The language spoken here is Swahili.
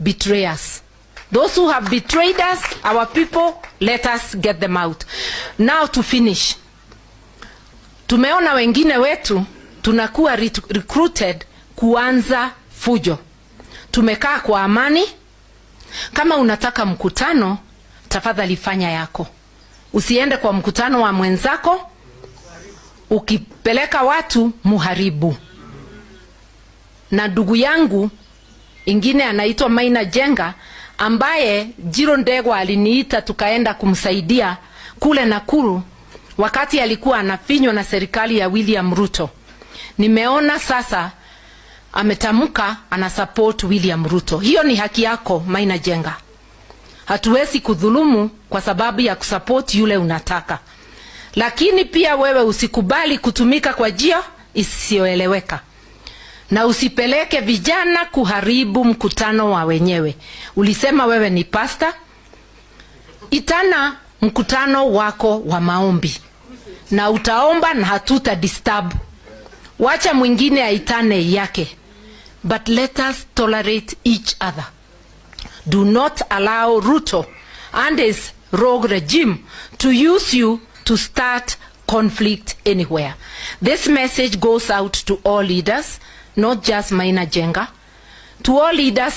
betrayers. Those who have betrayed us, our people, let us get them out. Now to finish. Tumeona wengine wetu tunakuwa recruited kuanza fujo. Tumekaa kwa amani. Kama unataka mkutano, tafadhali fanya yako. Usiende kwa mkutano wa mwenzako, ukipeleka watu muharibu. Na ndugu yangu ingine anaitwa Maina Njenga, ambaye Jiro Ndegwa aliniita tukaenda kumsaidia kule Nakuru wakati alikuwa anafinywa na serikali ya William Ruto. Nimeona sasa ametamuka ana support William Ruto. Hiyo ni haki yako Maina Njenga. Hatuwezi kudhulumu kwa sababu ya kusupport yule unataka. Lakini pia wewe usikubali kutumika kwa njia isiyoeleweka. Na usipeleke vijana kuharibu mkutano wa wenyewe. Ulisema wewe ni pastor. Itana mkutano wako wa maombi. Na utaomba na hatuta disturb. Wacha mwingine aitane yake. But let us tolerate each other. Do not allow Ruto and his rogue regime to use you to start conflict anywhere. This message goes out to all leaders, not just Maina Njenga, to all leaders